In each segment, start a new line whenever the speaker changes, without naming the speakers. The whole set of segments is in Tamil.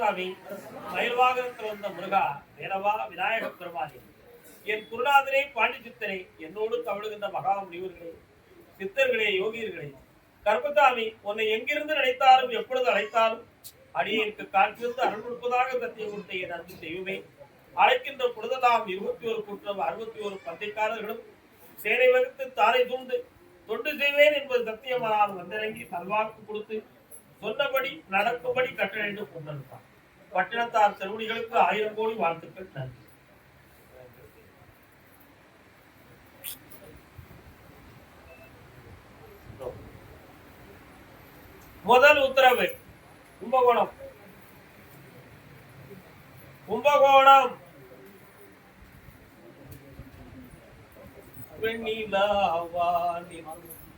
கருப்பசாமி மயில்வாகனத்தில் வந்த முருகா வேறவா விநாயக பெருமானே என் குருநாதனே பாண்டி சித்தனை என்னோடு தவழுகின்ற மகா முனிவர்களே சித்தர்களே யோகியர்களே கருப்பசாமி உன்னை எங்கிருந்து நினைத்தாலும் எப்பொழுது அழைத்தாலும் அடியேற்கு காற்றிருந்து அருள் கொடுப்பதாக சத்தியம் கொடுத்த என் அன்பு தெய்வமே அழைக்கின்ற பொழுதெல்லாம் 21 கூட்டம் 61 பந்தைக்காரர்களும் சேனை வகுத்து தாரை தூண்டு தொண்டு செய்வேன் என்பது சத்தியமானால் வந்திறங்கி நல்வாக்கு கொடுத்து சொன்னபடி நடக்கும்படி கட்டளையிட்டு கொண்டிருப்பார். பட்டினத்தார் திருவடிகளுக்கு 1000 கோடி வாழ்த்துக்கள். நன்றி. முதல் உத்தரவு கும்பகோணம் வெண்ணிலாவானில்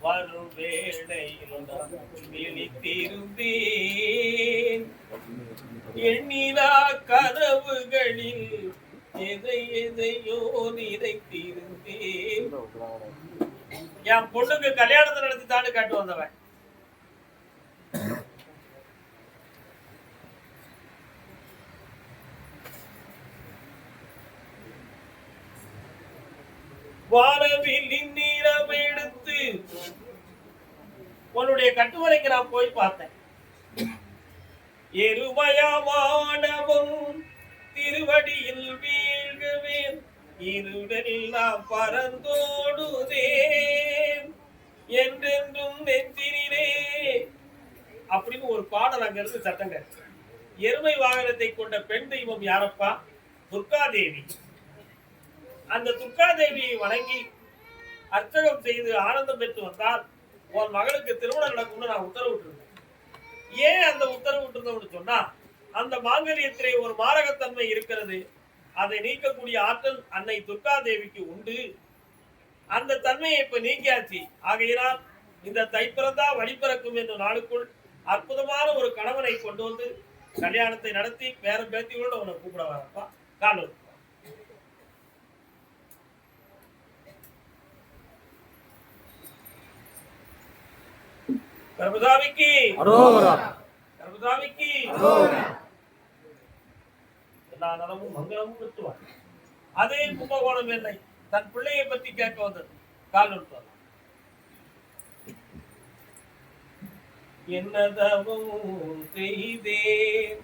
வரும் வேளையில் விழித்திருந்தேன் எண்ணிலா கனவுகளில் எதையோ நிறைத்திருந்தேன். என் பொண்ணுக்கு கல்யாணத்தை நடத்தி தாண்டு காட்டு வந்தவன். வானவில் நீரம் எடுத்து உன்னுடைய கட்டுமலைக்கு நான் போய் பார்த்தேன். எருமயமானவும் திருவடியில் வீழ்கவேன் இருடெல்லாம் பறந்தோடுதே என்றென்றும் நெஞ்சினிலே அப்படின்னு ஒரு பாடல் அங்க இருந்து சட்டங்க. எருமை வாகனத்தை கொண்ட பெண் தெய்வம் யாரப்பா? துர்காதேவி. அந்த துர்காதேவியை வணங்கி அர்ச்சகம் செய்து ஆனந்தம் பெற்று வந்தால் உன் மகளுக்கு திருமணம் நடக்கும்னு நான் உத்தரவிட்டிருந்தேன். ஏன் அந்த உத்தரவிட்டிருந்தோம்னு சொன்னா, அந்த மாங்கல்யத்திலே ஒரு மாரகத்தன்மை இருக்கிறது. அதை நீக்கக்கூடிய ஆற்றல் அன்னை துர்காதேவிக்கு உண்டு. அந்த தன்மையை இப்ப நீக்கியாச்சு. ஆகையினால் இந்த தைப்பிறந்தா வழிபிறக்கும் என்ற நாளுக்குள் அற்புதமான ஒரு கணவனை கொண்டு வந்து கல்யாணத்தை நடத்தி பேர பேத்தியோட உன்னை கூப்பிட வரப்பா. காலூர் கருப்பசாமிக்கு கருப்பசாமிக்கு எல்லா நலமும் மங்களமும் பெற்றுவார். அதே கும்பகோணம் என்னை தன் பிள்ளையை பற்றி கேட்க வந்தது. காலூர் என்னதவும் செய்தேன்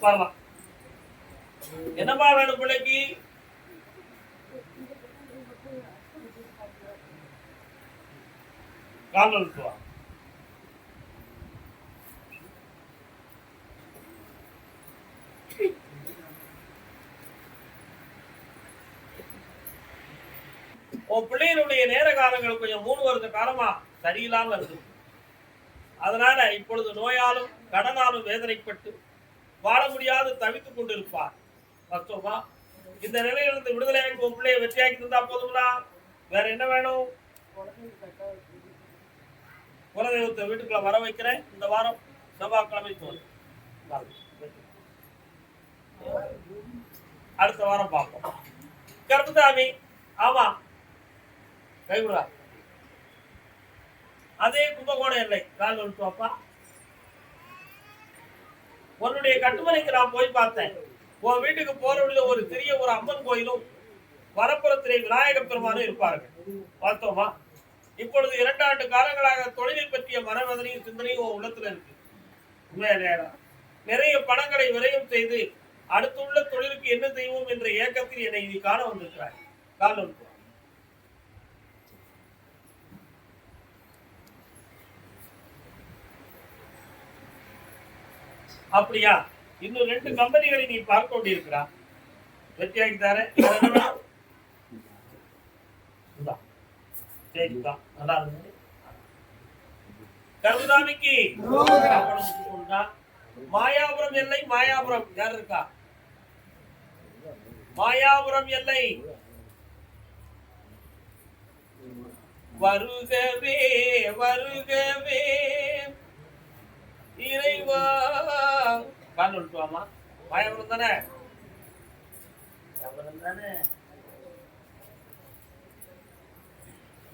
வரலாம். என்னப்பா வேணும் பிள்ளைக்கு? காலூர் உன் பிள்ளைகளுடைய நேர காலங்கள் கொஞ்சம் 3 வருஷ காலமா சரியில்லாம இருக்கு. அதனால இப்பொழுது நோயாலும் கடனாலும் வேதனைப்பட்டு வாழ முடியாது தவித்துக் கொண்டிருப்பார். மொத்தமா இந்த நிலையிலிருந்து விடுதலையாகி உன் பிள்ளைய வெற்றியாக்கி தந்தா போதுங்களா? வேற என்ன வேணும்? குலதெய்வத்தை வீட்டுக்குள்ள வர வைக்கிறேன். இந்த வாரம் செவ்வாய்க்கிழமை தோணும். அடுத்த வாரம் பார்ப்போம். கருப்பசாமி ஆமா கைவிடா. அதே கும்பகோணம் எல்லை கால் ஒழுப்பாப்பா. உன்னுடைய கட்டுமலைக்கு நான் போய் பார்த்தேன். உன் வீட்டுக்கு போற வழியில ஒரு சிறிய ஒரு அம்மன் கோயிலும் வரப்புறத்திலே விநாயக பெருமானும் இருப்பார்கள். பார்த்தோமா? இப்பொழுது 2 ஆண்டு காலங்களாக தொழிலை பற்றிய மனவேதனையும் சிந்தனையும் உன் உள்ளத்துல இருக்கு. உண்மையா? நிறைய பணங்களை விரயம் செய்து அடுத்துள்ள தொழிலுக்கு என்ன செய்வோம் என்ற ஏக்கத்தில் என்னை நீ காண வந்திருக்கிறாய். காலம் அப்படியா? இன்னும் 2 கம்பெனிகளை நீ பார்க்க வேண்டியிருக்கிறா. வெற்றியாகி தரேன். நல்லா இருக்கு. கருப்பசாமிக்கு மாயாபுரம் எல்லை. மாயாபுரம் யார் இருக்கா? மாயாபுரம் எல்லை வருகவே வருகவே இறைவா. கால் விட்டுவாமா. மாயாபுரம் தானே?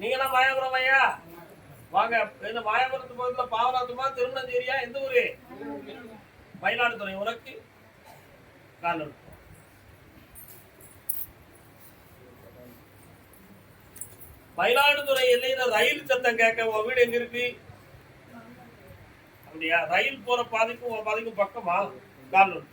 நீங்களாம் மாயாபுரம் ஐயா வாங்க. இந்த மாயாபுரத்து பக்கத்துல பாவநாத்துமா திருமணஞ்சேரியா எந்த ஊரு? மயிலாடுதுறை. உனக்கு காலம் மயிலாடுதுறை எல்லையில ரயில் சத்தம் கேட்க உன் வீடு எங்க இருக்கு? அப்படியா? ரயில் போற பாதைக்கும் உன் பாதைக்கும் பக்கமா? காலம்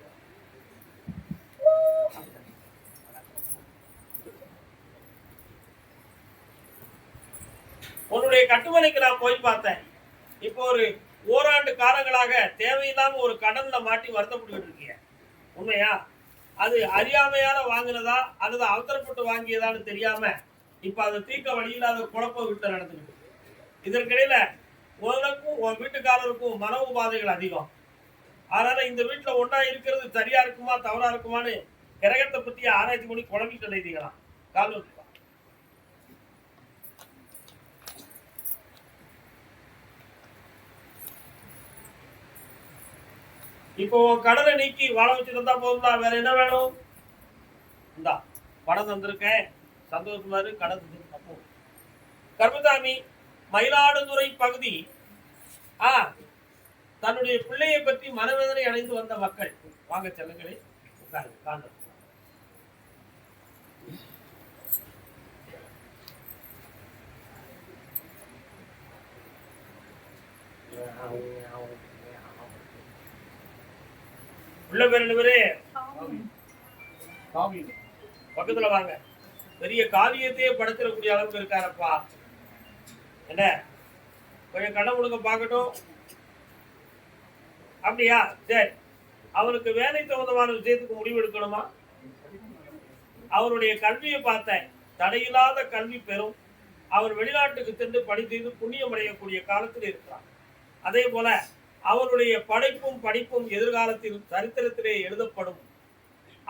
உன்னுடைய கட்டுமனைக்கு நான் போய் பார்த்தேன். இப்போ ஒரு ஓராண்டு காலங்களாக தேவையில்லாம ஒரு கடன்ல மாட்டி வருத்தப்பட்டு இருக்கீங்க. உண்மையா? அது அறியாமையால வாங்கினதா அல்லது அவசரப்பட்டு வாங்கியதான்னு தெரியாம இப்ப அதை தீர்க்க வழியில்லாத குழப்ப விட்டு நடந்துக்கிட்டு. இதற்கிடையில உனக்கும் உன் வீட்டுக்காரருக்கும் மன உபாதைகள் அதிகம். அதனால இந்த வீட்டுல ஒன்னா இருக்கிறது சரியா இருக்குமா தவறா இருக்குமான்னு கிரகத்தை பத்தி ஆராய்ச்சி பண்ணி குழம்பிட்டு எழுதிக்கலாம். காலம் இப்போ கடனை நீக்கி வாழ வச்சிருந்தா போதும்டா. வேற என்ன வேணும்? இந்தா பணம் தந்திருக்கேன், சந்தோஷமா இரு. கடன் தந்திருக்கப்போ கர்மசாமி மயிலாடுதுறை பகுதி தன்னுடைய பிள்ளையை பற்றி மனவேதனை அடைந்து வந்த மக்கள் வாங்க செல்லுங்களே காண்ட உள்ள பேர் ரெண்டு பேரு பக்கத்துல வாங்க. பெரிய காவியத்தையே படைச்சிடக்கூடிய அளவுக்கு இருக்காரப்பா. என்ன கொஞ்சம் கண்ண முடுங்க பார்க்கட்டும். அப்படியா? சரி. அவருக்கு வேலை சம்பந்தமான விஷயத்துக்கு முடிவு எடுக்கணுமா? அவருடைய கல்வியை பார்த்தேன். தடையில்லாத கல்வி பெறும். அவர் வெளிநாட்டுக்கு சென்று படித்து புண்ணியம் அடையக்கூடிய காலத்தில் இருக்கிறார். அதே போல அவருடைய படைப்பும் படிப்பும் எதிர்காலத்தில் சரித்திரத்திலே எழுதப்படும்.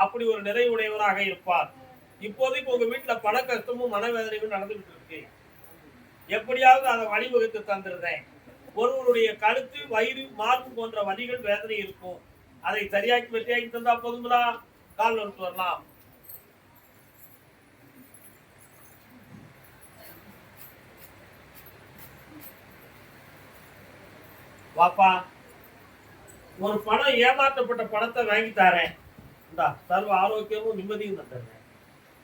அப்படி ஒரு நிறைவுடையவராக இருப்பார். இப்போதைக்கு உங்க வீட்டுல பண கஷ்டமும் மனவேதனையும் நடந்துகிட்டு இருக்கு. எப்படியாவது அதை வழிவகுத்து தந்துருந்தேன். ஒருவருடைய கழுத்து வயிறு மார்பு போன்ற வலிகள் வேதனை இருக்கும். அதை சரியாக்கி வெற்றியாக்கி தந்தா போதுங்களா? கால் எடுத்து வரலாம். வாப்பா, ஒரு பணம் ஏமாற்றப்பட்ட பணத்தை வாங்கி தாரேன். சர்வ ஆரோக்கியமும் நிம்மதியும் தந்துடுறேன்.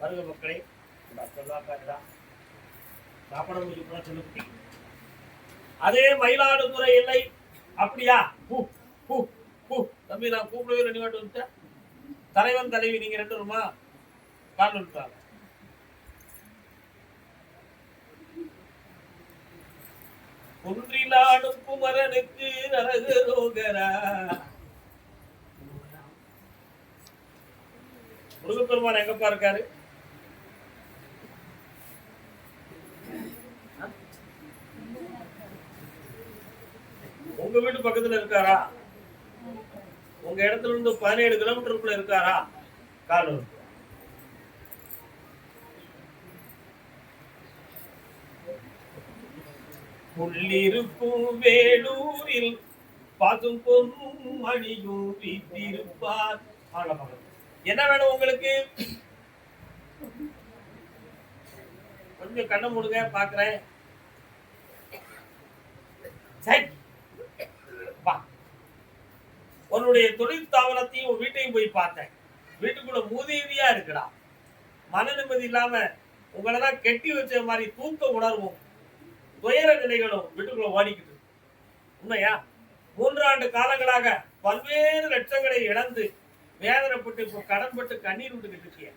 வருக மக்களே. சாப்பிட முடியும். அதே மயிலாடுதுறை இல்லை. அப்படியா? தம்பி நான் கூப்பிடவே ரெண்டு வாட்டு வந்துட்டேன். தலைவன் தலைவி நீங்க ரெண்டு வருமா? கால் வந்துட்டாங்க. குன்றிலாடும் குமரனுக்கு நரகரோகரா. முருகப்பெருமான் எங்கப்பா இருக்காரு? உங்க வீட்டு பக்கத்துல இருக்காரா? உங்க இடத்துல இருந்து 17 கிலோமீட்டருக்குள்ள இருக்காரா? கால் உள்ளிருக்கும் வேலூரில் பாசும் பொன்னும் மணியும் வீட்டிருப்பார். என்ன வேணும் உங்களுக்கு? கொஞ்சம் கண்ணை மூடுங்க பாக்குறேன். உன்னுடைய தொழில் தாவரத்தையும் வீட்டையும் போய் பார்த்தேன். வீட்டுக்குள்ள மூதேவியா இருக்குடா. மன நிம்மதி இல்லாம உங்களெல்லாம் கெட்டி வச்ச மாதிரி தூக்க உணர்வும் துயர நிலைகளும் வீட்டுக்குள்ள ஓடிக்கிட்டு. உண்மையா? 3 ஆண்டு காலங்களாக பல்வேறு லட்சங்களை இழந்து வேதனைப்பட்டு இப்போ கடன்பட்டு கண்ணீர் விட்டுக்கிட்டு இருக்கிய.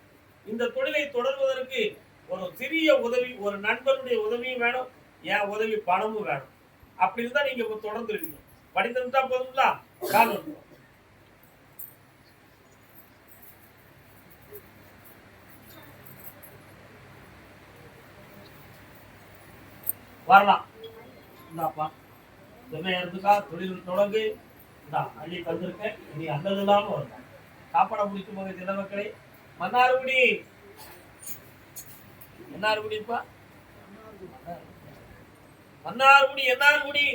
இந்த தொழிலை தொடர்வதற்கு ஒரு சிறிய உதவி, ஒரு நண்பனுடைய உதவியும் வேணும், என் உதவி பணமும் வேணும். அப்படி இருந்தா நீங்க இப்ப தொடர்ந்து இருக்கீங்க. படித்திருந்தா போதுங்களா? காலம் வரலாம். இந்தாப்பா சென்னையா இருந்துக்கா, தொழில் தொடங்கு. இந்தா அள்ளி தந்திருக்கேன். நீ அல்லது இல்லாம வரலாம். சாப்பாடை முடிக்கும் போது சில மக்களே. மன்னார்குடி என்னார்குடிப்பா? மன்னார்குடி என்னார்குடி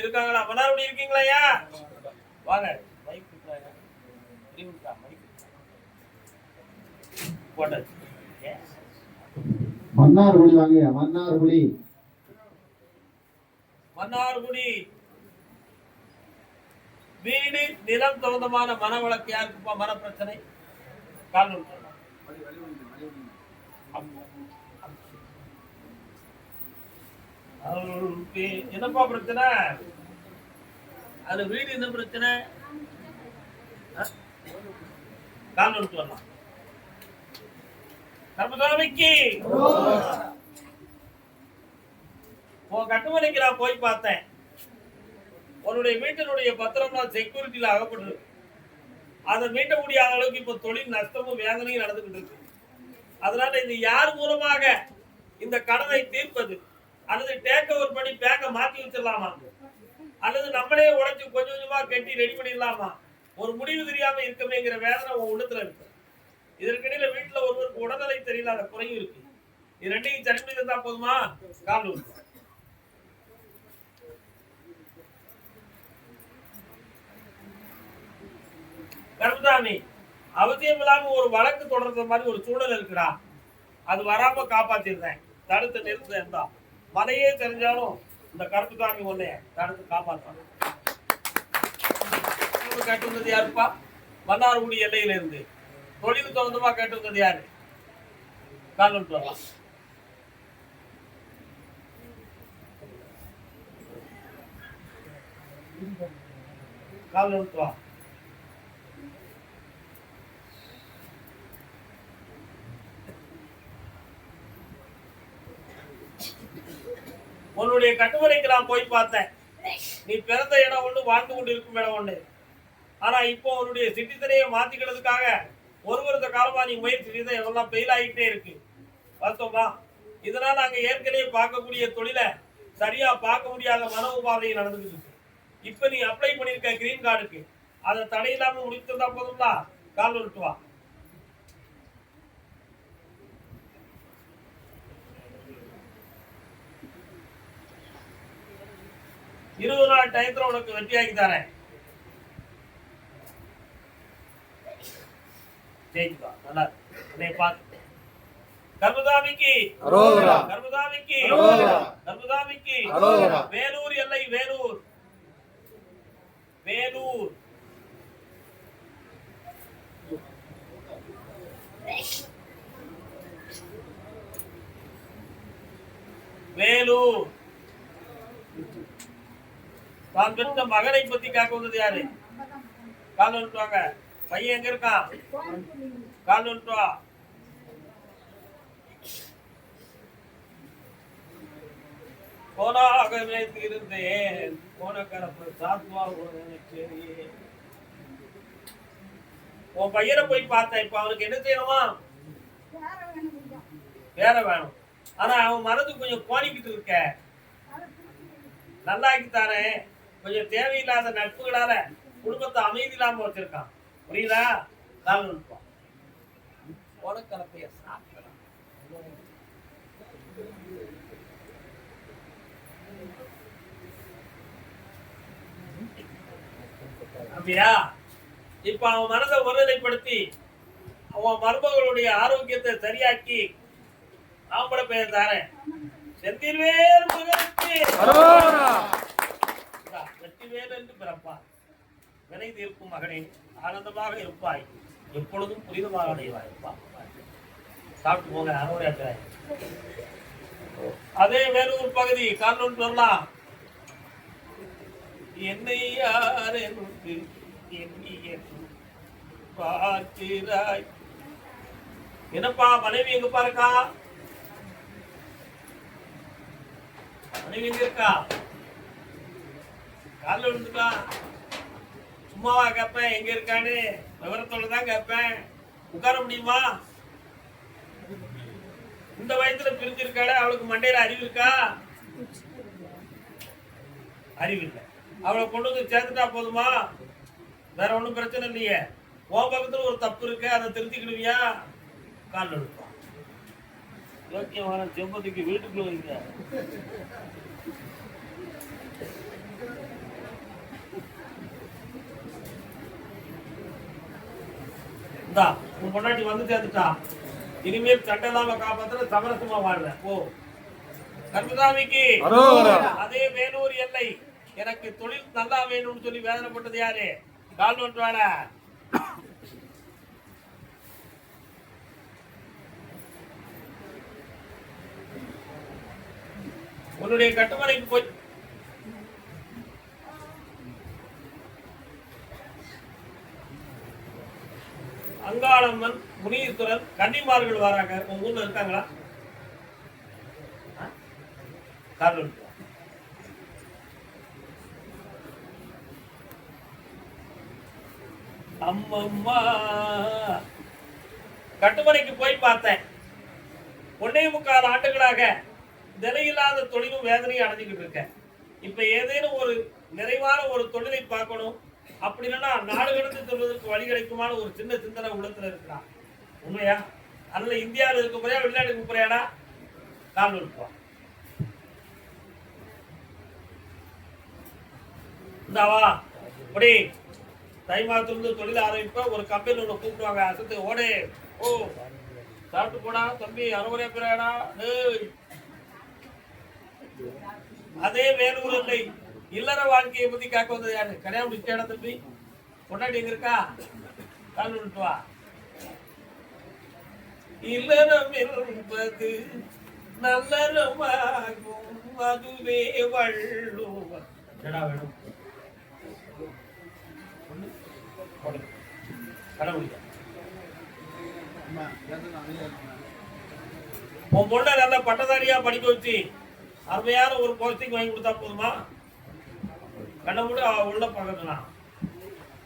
இருக்காங்களா? மன்னார்குடி இருக்கீங்களா? வாங்க. மைக் போட்டது
மன்னார்குடி வாங்க. மன்னார்குடி
மன்னார்குடி வீடு நிலம் சம்பந்தமான மன வழக்கு யாருக்குப்பா மன பிரச்சனை? என்னப்பா பிரச்சனை? அது வீடு என்ன பிரச்சனை? கால் எடுத்து வரலாம். கர்மசாமிக்கு உன் கட்டுமனைக்கு நான் போய் பார்த்தேன். உன்னுடைய வீட்டினுடைய பத்திரம்லாம் செக்யூரிட்டியில அகப்பட்டு அதை மீட்ட முடியாத அளவுக்கு இப்ப தொழில் நஷ்டமும் வேதனையும் நடந்துகிட்டு இருக்கு. அதனால இது யார் மூலமாக இந்த கடனை தீர்ப்பது, அல்லது டேக் ஓவர் பண்ணி பேங்க மாத்தி வச்சிடலாமா, அல்லது நம்மளே உழைச்சு கொஞ்சம் கொஞ்சமா கட்டி ரெடி பண்ணிடலாமா, ஒரு முடிவு தெரியாம இருக்கமேங்கிற வேதனை உன் உள்ளத்துல இருக்கு. இதற்கிடையில வீட்டுல ஒருவருக்கு உடல்நிலை தெரியல, அந்த குறையும் இருக்கு. இது ரெண்டையும் சரி பண்ணி இருந்தா போதுமா? கால் கர்மசாமி அவசியம் இல்லாம ஒரு வழக்கு தொடர்ற மாதிரி ஒரு சூழல் இருக்குடா. அது வராம காப்பாத்திருந்தேன், தடுத்து நிறுத்தேன் தான். மனையே தெரிஞ்சாலும் இந்த கருப்புசாமி ஒன்னே தடுத்து காப்பாற்றாங்க. கேட்டிருந்தது யாருப்பா? மன்னார்குடி எல்லையில இருந்து தொழில் சம்பந்தமா கேட்டிருந்தது யாரு? கால் வரலாம். கால் வா. உன்னுடைய கட்டுமனைக்கு நான் போய் பார்த்தேன். நீ பிறந்த இடம் ஒண்ணு, வாழ்ந்து கொண்டு இருக்கும் இடம் ஒண்ணு. ஆனா இப்போ உன்னுடைய சிட்டித்தனையை மாத்திக்கிறதுக்காக ஒரு வருட காலமா நீ முயற்சி செய்த எல்லாம் பெயில் ஆகிட்டே இருக்கு. பார்த்தோமா? இதனால நாங்க ஏற்கனவே பார்க்கக்கூடிய தொழிலை சரியா பார்க்க முடியாத மன உபாதை நடந்துட்டு இருக்கு. இப்ப நீ அப்ளை பண்ணிருக்க கிரீன் கார்டுக்கு அதை தடையில்லாம முடித்திருந்தா போதும்ல. கால் விட்டு வா. இருபது நாள் டயத்துல உனக்கு வெற்றியாக்கி தரேன். நல்லா பார்த்து. கர்மசாமிக்கு கர்மசாமிக்கு கர்மசாமிக்கு வேலூர் எல்லை, வேலூர் வேலூர் வேலூர். தான் பெற்ற மகனை பத்தி காக்க வந்தது யாரு? கால் வந்துட்டுவாங்க. பையன் எங்க இருக்கான்? கால் வந்துட்டுவா. போனாக நினைத்து இருந்தேன், போன கரப்பு சாத்மா. உன் பையனை போய் பார்த்தேன். இப்ப அவனுக்கு என்ன செய்யணுமா? வேற வேணும். ஆனா அவன் மனது கொஞ்சம் கோணிக்கிட்டு இருக்க. நல்லாக்கி தானே. கொஞ்சம் தேவையில்லாத நட்புகளால குடும்பத்தை அமைதி இல்லாம வச்சிருக்கான். புரியுதா? கால் நுட்பம். ஓடக்கலப்பைய சாப்பிடலாம். அப்படியா? இப்ப அவன் மனதை ஒருநிலைப்படுத்தி அவன் மருமகளுடைய ஆரோக்கியத்தை சரியாக்கி ஆம்பளை பெயர் தாரேன். செந்தில்வேல் முருகனுக்கு வெற்றிவேல் என்று பிறப்பார். வினை தீர்க்கும் மகனே, ஆனந்தமாக இருப்பாய், எப்பொழுதும் புனிதமாக அடைவாய். சாப்பிட்டு போங்க. அறுவடை அதே வேலூர் பகுதி. காரணம் சொல்லலாம். என்னை யார் என்று பார்க்கிறாய். என்னப்பா மனைவி எங்க பாருக்கா? மனைவி எங்க இருக்கா? காலில் விழுந்துட்டா. சும்மாவா கேட்பேன் எங்க இருக்கான்னு? விவரத்தோட தான் கேட்பேன். உட்கார முடியுமா? இந்த வயசுல பிரிஞ்சிருக்காள, அவளுக்கு மண்டையில அறிவு இருக்கா? அறிவு இல்லை. அவளை கொண்டு வந்து சேர்த்துட்டா போதுமா? வேற ஒண்ணும் பிரச்சனை இல்லையே. உன் பக்கத்துல ஒரு தப்பு இருக்கு, அதை திருத்திக்கிடுவியா? காலில் விழுப்பான். யோக்கியமான செம்பதிக்கு வீட்டுக்குள்ள வைங்க. உன் பொண்டாட்டி வந்து சேர்த்துட்டா. இனிமேல் சட்டலாம காப்பாத்துல சமரசமா வாழ்றேன். ஓ கர்மசாமிக்கு அதே வேலூர் எல்லை. எனக்கு தொழில் நல்லா வேணும்னு சொல்லி வேதனைப்பட்டது யாரு? கால் நோட்டுவாட உன்னுடைய கட்டுமனைக்கு போய் அங்காளம்மன், முனீஸ்வரன், கன்னிமார்கள் வராங்க. உங்க ஊர்ல இருக்காங்களா? அம்மம்மா கட்டுமனைக்கு போய் பார்த்தேன். 1.25 ஆண்டுகளாக நிலையில்லாத தொழிலும் வேதனையும் அடைஞ்சுக்கிட்டு இருக்கேன். இப்ப ஏதேனும் ஒரு நிறைவான ஒரு தொழிலை பார்க்கணும், அப்படி இல்லைன்னா நாடு கடந்து சொல்வதற்கு வழி கிடைக்குமான ஒரு சின்ன சிந்தனை உள்ளத்துல இருக்கிறான். உண்மையா? அதனால இந்தியாவில் இருக்க போறியா, வெளிநாட்டுக்கு போறியாடா? கால் இருப்போம். இந்தாவா அப்படி தை மாதத்துல தொழில் ஆரம்பிப்ப ஒரு கம்பெனி ஒன்று கூப்பிடுவாங்க. அசத்து ஓடே, ஓ சாப்பிட்டு போனா தம்பி, அறுவரே பிறாடா. அதே வேலூர் இல்லை. இல்லற வாழ்க்கையை பத்தி காக்க வந்தது யாரு? கல்யாணம் முடிச்சா தம்பி, கொண்டாடி எங்க இருக்கா? கால் விட்டு வா. இல்லறம் என்பது நல்லறமாகும், அதுவே வள்ளுவர். என்னடா வேணும்? உன் பொண்ணை நல்ல பட்டதாரியா படிக்க வச்சு அருமையான ஒரு போஸ்டிங் வாங்கி கொடுத்தா போதுமா? கண்ண கூட உள்ள பக்கத்துலாம்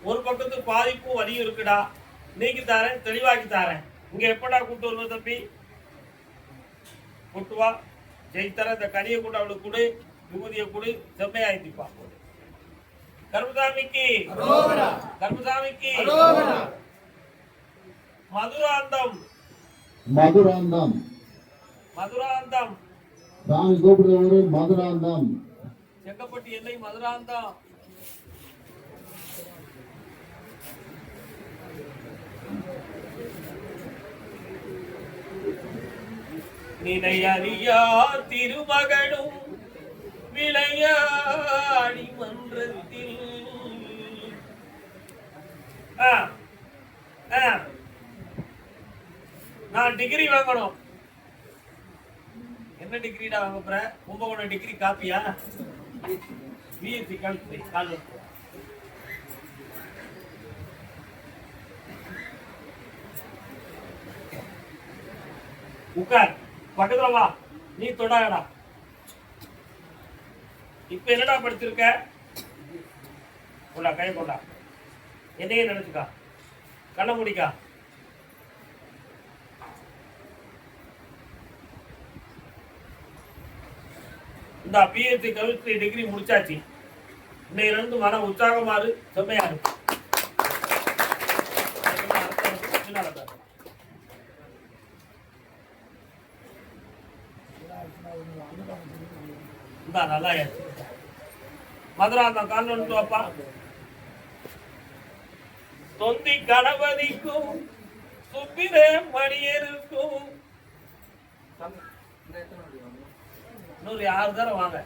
ஒரு பக்கத்துக்கு பாதிப்பும் வலியும் இருக்குடா. நீக்கி தாரேன், தெளிவாக்கி தாரேன். இங்க எப்படா கூட்டு வருவோம் தம்பி? கூட்டு வா, ஜெயித்தர. இந்த கனியை கூட அவளுக்கு கொடு, விபூதியை கொடு, செம்மையாயிப்பா. கர்மசாமிக்கு கர்மசாமிக்கு மதுராந்தம்
மதுராந்தம்
மதுராந்தம்
சாமி கூப்பிடுற மதுராந்தம்
செங்கப்பட்டி எல்லை மதுராந்தம். நினையறியா திருமகனும் விளையாடி மன்றத்தில் நான் டிகிரி வாங்கணும். என்ன டிகிரிடா வாங்க போற? கும்பகோணம் டிகிரி காப்பியா? பிஎஸ்சி கால் உட்கார், பக்கத்துல வா. நீ தொடாடா. இப்ப என்னடா படிச்சிருக்க? கொண்டா, கையை கொண்டா. என்னையே நினைச்சுக்கா, கண்ண முடிக்கா. இந்த பிஎஸ்சி கெமிஸ்ட்ரி டிகிரி முடிச்சாச்சு. இன்னையிலிருந்து மன உற்சாகமாறு, செம்மையாரு. நல்லா மதுராந்தம் கால் வந்துட்டு வாப்பா. தொந்தி கணபதிக்கும் சுப்பிரமணியருக்கும் இன்னொரு 6 தடவை வாங்க.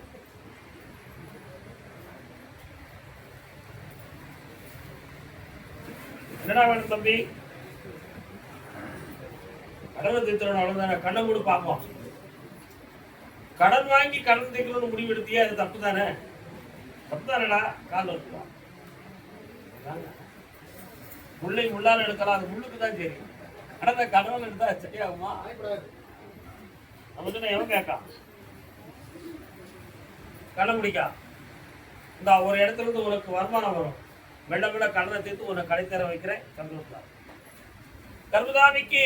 என்னடா வேணும் தம்பி? கடவுள் தீர்த்தவன் அவ்வளவுதானே. கண்ணை மூடு பார்ப்போம். கடன் வாங்கி கடன் தீர்க்கணும்னு முடிவெடுத்தியா? அது தப்பு தானே? தப்பு தானடா. கால் வச்சுக்கலாம். முல்லை முள்ளால் எடுக்கலாம், அது முள்ளுக்கு தான் சரி. கடந்த கடவுள் எடுத்தா சரியாகுமா? நம்ம சொன்ன எவன் கேட்கா? கடை முடிக்கா. இந்த ஒரு இடத்துல இருந்து உனக்கு வருமானம் வரும். மெல்ல மெல்ல கடனை தீர்த்து உன்னை கடை தர வைக்கிறேன். சந்தோஷம். கர்மசாமிக்கு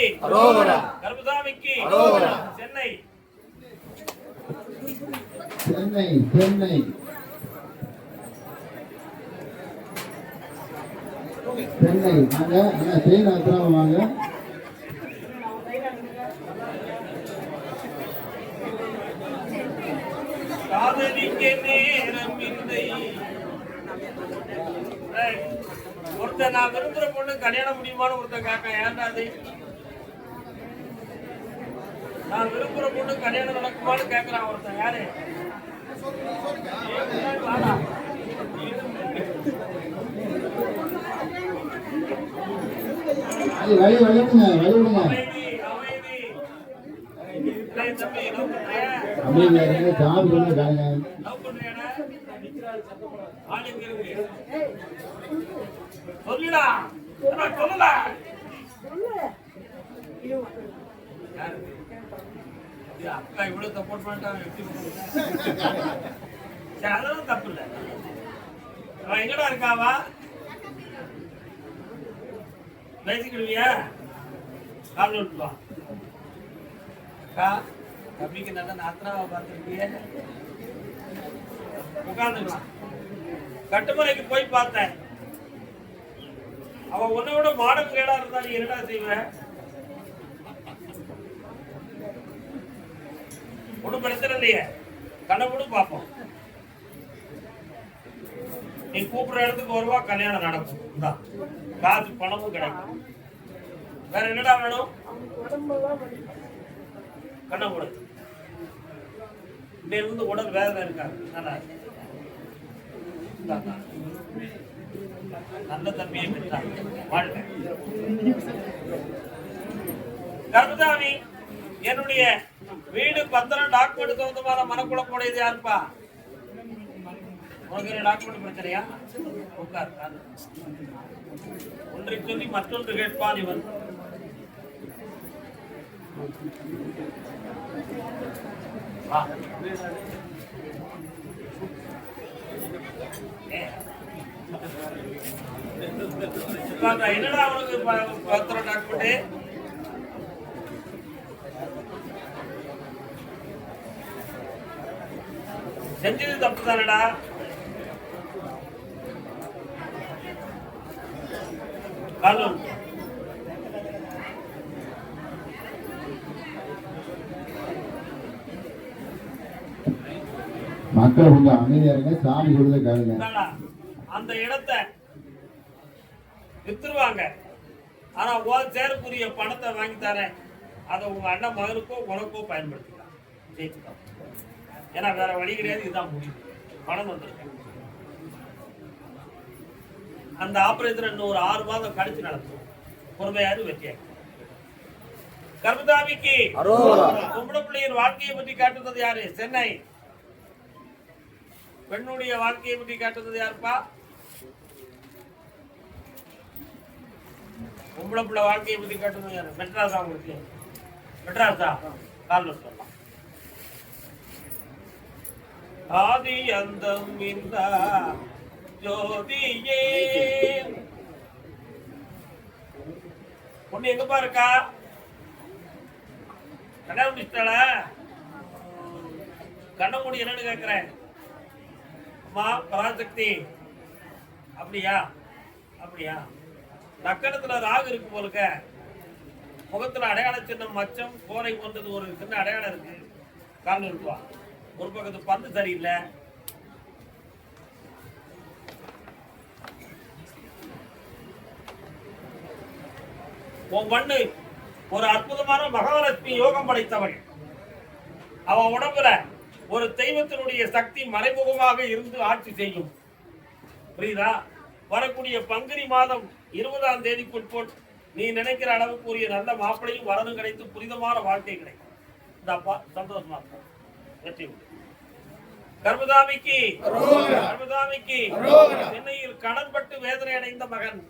கர்மசாமிக்கு சென்னை
சென்னை சென்னை சென்னை வாங்க. செயின் அத்திராம வாங்க.
காதலிக்க நேரம் இல்லை. ஒருத்தன் நான் விரும்புற பொண்ணு கல்யாணம் முடியுமான்னு ஒருத்தன் காக்க. ஏன்டா அது நான் விரும்புற பொண்ணு கல்யாணம் நடக்குமான்னு கேட்கிறான் ஒருத்தன். யாரு? வாடா.
வழி விடுங்க, வழி விடுங்க.
அமைதி, அமைதி. டேய் தம்பி, லவ் பண்றியா?
அமைதியா இருங்க, சாமி சொல்லுங்க காணுங்க.
லவ் பண்றியாடா? ஆளு இங்க இருக்கு. சொல்லுடா. நான் சொல்லல. யாரு? இது அக்கா இவ்வளவு சப்போர்ட் பண்ணிட்டாங்க, எப்படி பண்ணுவாங்க? சரி, அதெல்லாம் தப்பு இல்லை. அவன் எங்கடா இருக்காவா? பேசிக்கிடுவியா? கால் விட்டுவா. அக்கா தம்பிக்கு நல்ல நாத்தனாவை பார்த்துருக்கிய? உட்காந்துக்கலாம். கட்டுமலைக்கு போய் பார்த்தேன். அவன் உன்னை விட மாடல் கேடா இருந்தா நீ என்னடா செய்வ? ஒன்றும் பிரச்சனை இல்லையே, கண்ணப்படும் பார்ப்போம். நீ கூப்பிடுற இடத்துக்கு வருவா, கல்யாணம் நடக்கும். இந்தா, காசு பணமும் கிடைக்கும். வேற என்னடா வேணும்? கண்ண கூட இருந்து உடல் வேதனை இருக்காது. நல்லா இருக்கு. நல்ல தம்பியை பெற்றான். வாழ்க்கை கர்மதாமி, என்னுடைய வீடு பத்திரம் டாக்குமெண்ட் சொந்தமான மனக்குழப்பம் உடையது யாருப்பா? உனக்கு டாக்குமெண்ட் பிரச்சனையா? உட்கார். ஒன்றை சொல்லி மற்றொன்று கேட்பான் இவன். என்னடா அவனுக்கு பத்திரம் டாக்குமெண்ட்? செஞ்சது தப்பு தானடா. காலம்
மக்கள் கொஞ்சம் அமைதியா இருங்க, சாமி சொல்லுங்க காணுங்க.
அந்த இடத்தை வித்துருவாங்க. ஆனா உன் சேருக்குரிய பணத்தை வாங்கி தரேன், அதை உங்க அண்ணன் மகனுக்கோ உனக்கோ பயன்படுத்திக்கலாம், ஜெயிச்சுக்கலாம். ஏன்னா வேற வழி கிடையாது, இதுதான் முடிவு. பணம் வந்துருக்கு. அந்த ஆபரேஷன் இன்னும் ஒரு 6 மாதம் கழிச்சு நடத்தும். பொறுமையாரு வெற்றியாக. கர்மதாமிக்கு பொம்பளை பிள்ளையின் வாழ்க்கையை பற்றி காட்டுறது யாரு? சென்னை. பெண்ணுடைய வாழ்க்கையை பற்றி காட்டுறது யாருப்பா? பொம்பளை பிள்ளை வாழ்க்கையை பற்றி காட்டுறது யாரு? மெட்ராஸா? உங்களுக்கு மெட்ராஸா? கால் சொல்லலாம். ஆதி அந்தம் இந்த ஜோதியே. பொண்ணு எங்கப்பா இருக்கா? கல்யாணம் முடிச்சிட்டாள? கண்ணமூடி என்னன்னு கேட்கிறேன். அம்மா பராசக்தி. அப்படியா? அப்படியா? நக்கணத்துல ராகு இருக்கு போலுக்க. முகத்துல அடையாள சின்னம் மச்சம் கோரை போன்றது ஒரு சின்ன அடையாளம் இருக்கு. கால் இருக்குவா. ஒரு பக்கத்து பந்து சரியில்லை. உன் மண்ணு ஒரு அற்புதமான மகாலட்சுமி யோகம் படைத்தவள். அவன் உடம்புல ஒரு தெய்வத்தினுடைய சக்தி மறைமுகமாக இருந்து ஆட்சி செய்யும். புரியுதா? வரக்கூடிய பங்குனி மாதம் 20ஆம் தேதிக்குட்போல் நீ நினைக்கிற அளவுக்குரிய நல்ல மாப்பிளையும் வரணும் கிடைத்து புனிதமான வாழ்க்கை கிடைக்கும். இந்தாப்பா, சந்தோஷமா இருக்கும். வெற்றி. கர்மதாமிக்கு சென்னையில் கடன்பட்டு வேதனை அடைந்த மகன்.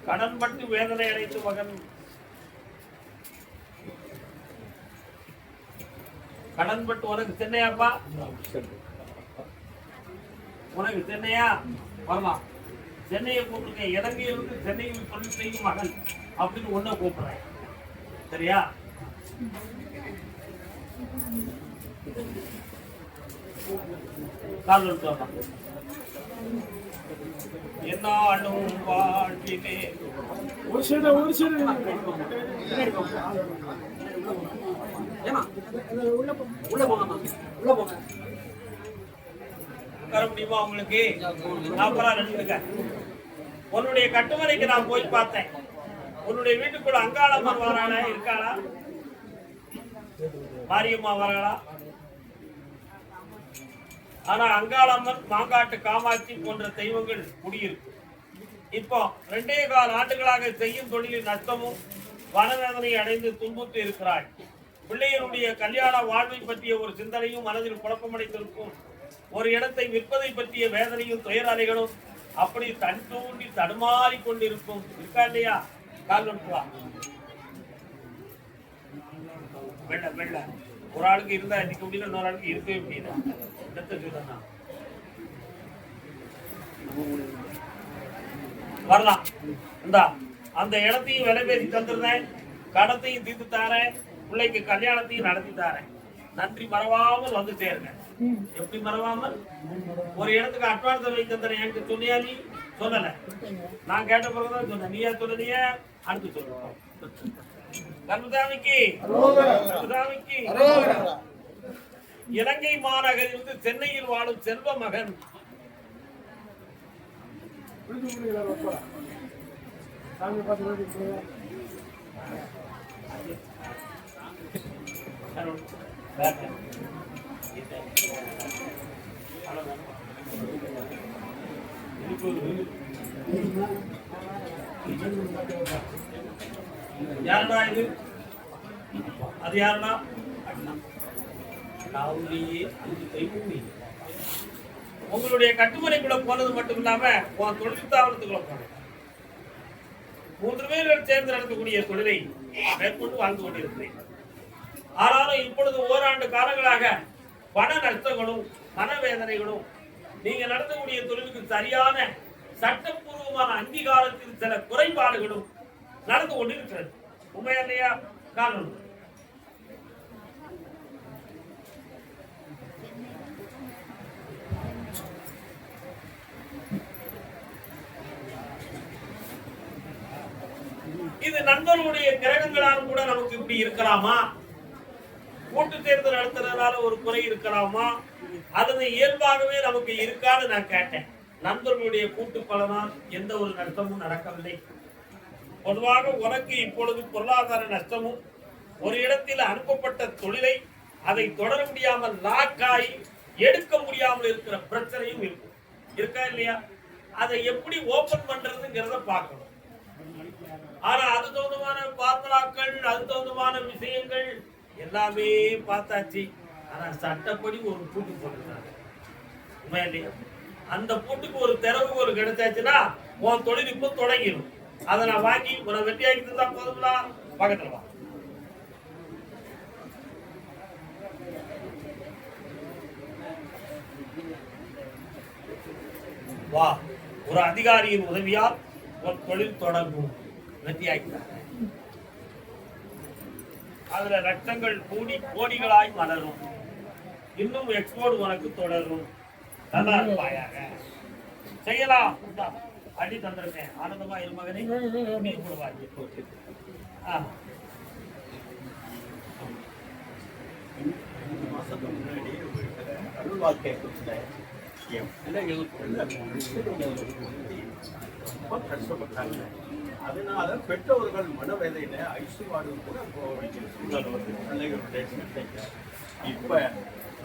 கடன்பட்டு வேதனை அடைந்த மகன். கடன்பட்டு உனக்கு சென்னையாப்பா? உனக்கு சென்னையா? வரலாம். சென்னையை கூப்பிடுங்க. இலங்கையிலிருந்து சென்னையில் தொழில் செய்யும் மகன் அப்படின்னு ஒன்ன கூப்பிடுறேன். சரியா? கால் சொல்லலாம். என்னாலும் வாழ்விலே ஒரு முடியுமா உங்களுக்கு? உன்னுடைய கட்டுமலைக்கு நான் போய் பார்த்தேன். உன்னுடைய வீட்டுக்குள்ள அங்காளம்மன் வராளா? இருக்காளா? மாரியம்மா வராளா? ஆனா அங்காளம்மன், மாங்காட்டு காமாட்சி போன்ற தெய்வங்கள் குடியிருக்கு. இப்போ 2.25 ஆண்டுகளாக செய்யும் தொழிலில் நஷ்டமும் வனவேதனை அடைந்து துன்புற்று இருக்கிறாய். பிள்ளைகளுடைய கல்யாண வாழ்வை பற்றிய ஒரு சிந்தனையும் மனதில் குழப்பமடைந்திருக்கும். ஒரு இடத்தை விற்பதை பற்றிய வேதனையும் துயராளிகளும் அப்படி தன் தூண்டி தடுமாறி கொண்டிருக்கும். இருக்கா இல்லையா? கால் வா. வெள்ள வெள்ள ஒரு ஆளுக்கு இருந்தா நிக்க முடியல, இன்னொரு ஆளுக்கு இருக்கவே முடியல. இடத்தை சொல்றா வரலாம். இந்தா அந்த இடத்தையும் விலை பேசி தந்துடுறேன், கடத்தையும் தீர்த்து தாரேன், பிள்ளைக்கு கல்யாணத்தையும் நடத்தி தாரேன். நன்றி மறவாமல் வந்து சேருங்க. எப்படி மறவாமல்? ஒரு இடத்துக்கு அட்வான்ஸ் வைத்து தந்துறேன். எனக்கு சொன்னியா? நீ சொல்லல, நான் கேட்ட பிறகுதான் சொன்னேன். நீயா சொன்னீங்க? அடுத்து சொல்லுவோம். கருமசாமிக்கு கருமசாமிக்கு இலங்கை மாநகரிலிருந்து சென்னையில் வாழும் செல்வ மகன் யாருடா இது? அது யாருடா? உங்களுடைய கட்டுமனைக்குள்ள போனது மட்டும் இல்லாம உன் தொழில் தாவரத்துக்குள்ள போனது. 3 பேர்கள் சேர்ந்து நடத்தக்கூடிய தொழிலை மேற்கொண்டு வாழ்ந்து கொண்டிருக்கிறேன். ஆனாலும் இப்பொழுது ஓராண்டு காலங்களாக பண நஷ்டங்களும் மனவேதனைகளும், நீங்க நடத்தக்கூடிய தொழிலுக்கு சரியான சட்டப்பூர்வமான அங்கீகாரத்தில் சில குறைபாடுகளும் நடந்து கொண்டிருக்கிறது. உண்மையா இல்லையா? காரணம் இது நண்பர்களுடைய கிரகங்களாலும் கூட நமக்கு இப்படி இருக்கலாமா? கூட்டு தேர்தல் நடத்துறதுனால ஒரு குறை இருக்கலாமா? அது இயல்பாகவே நமக்கு இருக்கான்னு நான் கேட்டேன். நண்பர்களுடைய கூட்டு பலனால் எந்த ஒரு நஷ்டமும் நடக்கவில்லை. பொதுவாக உனக்கு இப்பொழுது பொருளாதார நஷ்டமும், ஒரு இடத்தில் அனுப்பப்பட்ட தொழிலை அதை தொடர முடியாமல் லாக்காய் எடுக்க முடியாமல் இருக்கிற பிரச்சனையும் இருக்கும். இருக்கா இல்லையா? அதை எப்படி ஓபன் பண்றதுங்கிறத பார்க்கணும். ஆனா அது தகுந்தமான பாத்திராக்கள், அது தகுந்தமான விஷயங்கள் எல்லாமே பார்த்தாச்சு. ஆனா சட்டப்படி ஒரு பூட்டு போட்டுருக்காங்க. உண்மையா இல்லையா? அந்த பூட்டுக்கு ஒரு திறவு ஒரு கிடைச்சாச்சுன்னா உன் தொழில் இப்போ தொடங்கிடும். அதை நான் வாங்கி உன வெட்டியாக்கி தந்தா போதுங்களா? பக்கத்துல வா. வா, ஒரு அதிகாரியின் உதவியால் ஒரு தொழில் தொடங்கும். வெற்றியாக்கிறாங்க. அதுல லட்சங்கள் கூடி கோடிகளாய் மலரும். இன்னும் எக்ஸ்போர்ட் உனக்கு தொடரும். நல்லா இருப்பாயாக. செய்யலாம். அடி தந்திருக்கேன். ஆனந்தமா இரு மகனே.
அதனால பெற்றோர்கள் மனவேதையில ஐசுவாடு கூட சூழல் வந்து பிள்ளைகளுடைய சிந்தைங்க. இப்ப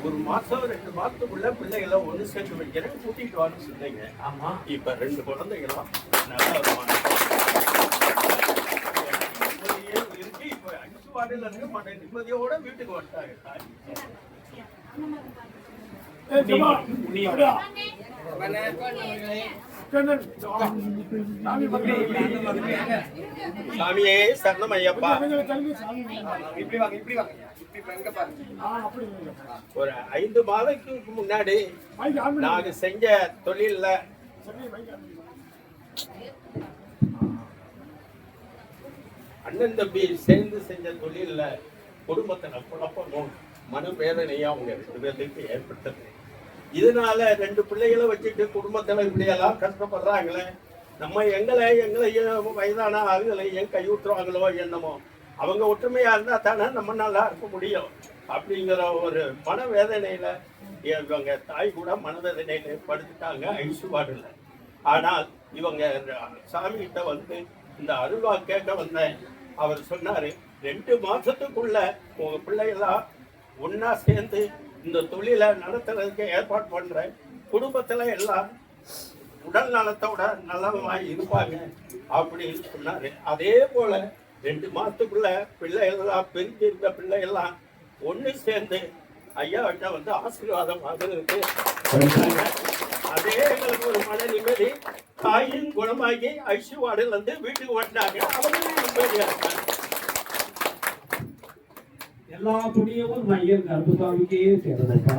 1 மாசம் 2 மாசத்துக்குள்ள பிள்ளைகளை ஒண்ணு சேர்த்து வைக்கிறேன், கூட்டிட்டு வான்னு சொன்னீங்க.
ஆமா,
இப்ப 2 குழந்தைகளும் நல்ல இருக்கு. இப்ப ஐசுவாடுல இருந்து மன நிம்மதியோட வீட்டுக்கு வந்துட்டாங்க. சாமியே சரணம் ஐயப்பா. ஒரு 5 மாதத்துக்கு முன்னாடி நாங்க செஞ்ச தொழில்ல அண்ணன் தம்பி சேர்ந்து செஞ்ச தொழில்ல குடும்பத்துல குழப்பமும் மனவேதனையும் அவங்க 2 பேருக்கு ஏற்பட்டது. இதனால 2 பிள்ளைகளை வச்சுட்டு குடும்பத்துல இப்படியெல்லாம் கஷ்டப்படுறாங்களே, நம்ம எங்களை வயதான ஆளுகளை ஏன் கைவிட்டுருவாங்களோ என்னமோ. அவங்க ஒற்றுமையா இருந்தா தானே நம்ம நல்லா இருக்க முடியும். அப்படிங்கிற ஒரு மனவேதனையில இவங்க தாய் கூட மனவேதனையில படுத்துட்டாங்க ஐசுவாடுல. ஆனால் இவங்க சாமி கிட்ட வந்து இந்த அருள்வா கேட்க வந்தேன். அவர் சொன்னாரு 2 மாசத்துக்குள்ள உங்க பிள்ளைகளா ஒன்னா சேர்ந்து இந்த தொழிலை நடத்துறதுக்கு ஏற்பாடு பண்றேன். குடும்பத்துல எல்லாம் உடல் நலத்தோட நலமாய் இருப்பாங்க அப்படின்னு சொன்னாரு. அதே போல 2 மாசத்துக்குள்ள பிள்ளைகள்லாம் பிரிஞ்சிருந்த பிள்ளைகள்லாம் ஒண்ணு சேர்ந்து ஐயா கிட்ட வந்து ஆசீர்வாதம் வாங்குறதுக்கு வந்தாங்க. அதே எங்களுக்கு ஒரு மன நிம்மதி. தாயும் குணமாகி ஐசியூவார்டுல இருந்து வீட்டுக்கு வந்தாங்க. அவங்களும் நிம்மதியா இருக்காங்க.
எல்லா புண்ணியமும் ஐயர் கருப்புசாமிக்கே சேரணும்ப்பா.